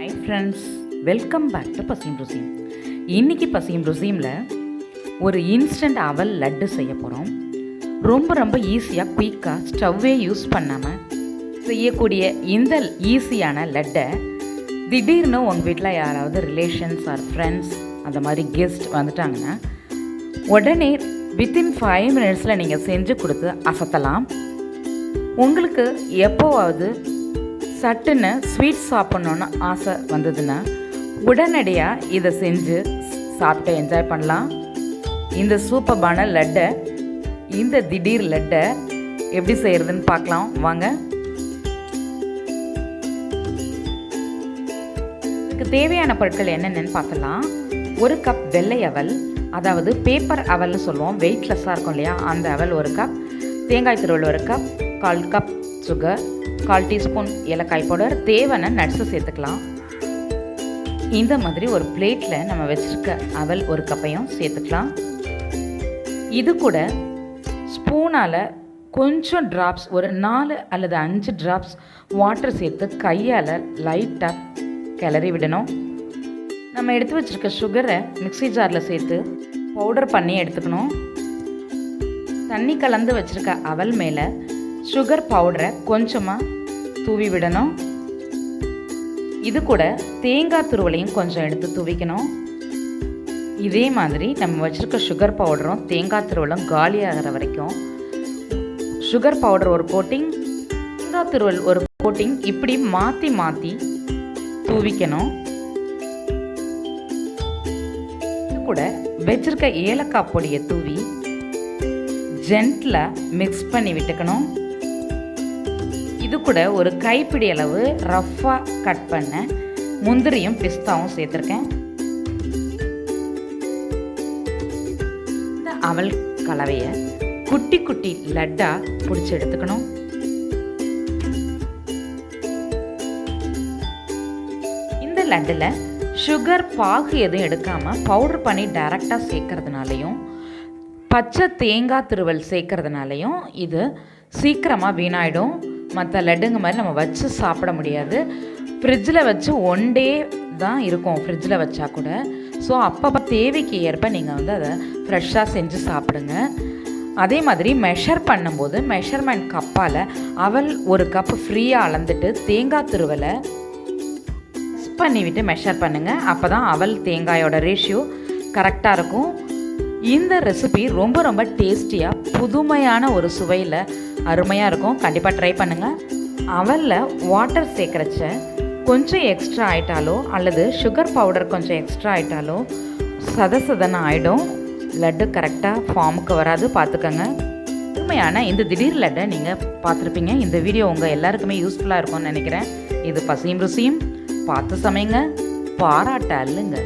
Hi friends, welcome back to பசியும் ருசியும். இன்னைக்கு பசியும் ருசியும்ல ஒரு இன்ஸ்டன்ட் அவல் லட்டு செய்ய போகிறோம். ரொம்ப ஈஸியாக குயிக்காக ஸ்டவ்வே யூஸ் பண்ணாமல் செய்யக்கூடிய இந்த ஈஸியான லட்டை திடீர்னு உங்கள் வீட்டில் யாராவது ரிலேஷன்ஸ் ஆர் ஃப்ரெண்ட்ஸ் அந்த மாதிரி கெஸ்ட் வந்துட்டாங்கன்னா உடனே வித்தின் 5 minutesல நீங்கள் செஞ்சு கொடுத்து அசத்தலாம். உங்களுக்கு எப்போவாவது சட்டுன்னு ஸ்வீட் சாப்பிட்ணுன்னு ஆசை வந்ததுன்னா உடனடியாக இதை செஞ்சு சாப்பிட்டு என்ஜாய் பண்ணலாம். இந்த சூப்பர்பான லட்டை, இந்த திடீர் லட்டை எப்படி செய்கிறதுன்னு பார்க்கலாம் வாங்க. இதுக்கு தேவையான பொருட்கள் என்னென்னு பார்க்கலாம். 1 கப் வெள்ளை அவல், அதாவது பேப்பர் அவல்னு சொல்லுவோம், வெயிட்லெஸ்ஸாக இருக்கும் இல்லையா, அந்த அவல் 1 கப், தேங்காய் துருவல் 1 கப், 1/4 கப் சுகர், 1/4 டீஸ்பூன் ஏலக்காய் பவுடர், தேவையான நட்ஸு சேர்த்துக்கலாம். இந்த மாதிரி ஒரு பிளேட்டில் நம்ம வச்சுருக்க அவல் 1 கப்பையும் சேர்த்துக்கலாம். இது கூட ஸ்பூனால் கொஞ்சம் ட்ராப்ஸ், ஒரு 4 அல்லது 5 ட்ராப்ஸ் வாட்டர் சேர்த்து கையால் லைட்டாக கிளறி விடணும். நம்ம எடுத்து வச்சுருக்க சுகரை மிக்ஸி ஜாரில் சேர்த்து பவுடர் பண்ணி எடுத்துக்கணும். தண்ணி கலந்து வச்சுருக்க அவல் மேலே சுகர் பவுடரை கொஞ்சமாக தூவி விடணும். இது கூட தேங்காய் துருவலையும் கொஞ்சம் எடுத்து தூவிக்கணும். இதே மாதிரி நம்ம வச்சுருக்க சுகர் பவுடரும் தேங்காய் துருவலும் காலியாகிற வரைக்கும் சுகர் பவுடர் ஒரு கோட்டிங், தேங்காய் துருவல் ஒரு கோட்டிங், இப்படி மாற்றி தூவிக்கணும். இது கூட வச்சுருக்க ஏலக்காய் பொடியை தூவி ஜென்டிலாக மிக்ஸ் பண்ணி விட்டுக்கணும். இது கூட ஒரு கைப்பிடி அளவு ரஃப்பாக கட் பண்ண முந்திரியும் பிஸ்தாவும் சேர்த்துருக்கேன். இந்த அவல் கலவையை குட்டி லட்டாக பிடிச்சி எடுத்துக்கணும். இந்த லட்டில் சுகர் பாகு எதுவும் எடுக்காமல் பவுடர் பண்ணி டைரெக்டாக சேர்க்கறதுனாலையும் பச்சை தேங்காய் துருவல் சேர்க்கறதுனாலையும் இது சீக்கிரமாக வீணாயிடும். மற்ற லட்டுங்க மாதிரி நம்ம வச்சு சாப்பிட முடியாது. ஃப்ரிட்ஜில் வச்சு 1 day தான் இருக்கும், ஃப்ரிட்ஜில் வச்சா கூட. ஸோ அப்பப்போ தேவைக்கு ஏற்ப நீங்கள் அதை ஃப்ரெஷ்ஷாக செஞ்சு சாப்பிடுங்க. அதே மாதிரி மெஷர் பண்ணும்போது மெஷர்மெண்ட் கப்பால் அவல் 1 கப் ஃப்ரீயாக அளந்துட்டு தேங்காய் துருவலை மிக்ஸ் பண்ணிவிட்டு மெஷர் பண்ணுங்கள். அப்போ தான் அவல் தேங்காயோட ரேஷியோ கரெக்டாக இருக்கும். இந்த ரெசிபி ரொம்ப டேஸ்டியாக புதுமையான ஒரு சுவையில் அருமையாக இருக்கும். கண்டிப்பாக ட்ரை பண்ணுங்கள். அவலில் வாட்டர் சேர்க்குறச்ச கொஞ்சம் எக்ஸ்ட்ரா ஆகிட்டாலோ அல்லது சுகர் பவுடர் கொஞ்சம் எக்ஸ்ட்ரா ஆகிட்டாலோ சதன ஆகிடும். லட்டு கரெக்டாக ஃபார்முக்கு வராது, பார்த்துக்கோங்க. உண்மையான இந்த திடீர் லட்டை நீங்கள் பார்த்துருப்பீங்க. இந்த வீடியோ உங்கள் எல்லாருக்குமே யூஸ்ஃபுல்லாக இருக்கும்னு நினைக்கிறேன். இது பசியும் ருசியும், பார்த்து சமைங்க, பாராட்ட அல்லுங்க.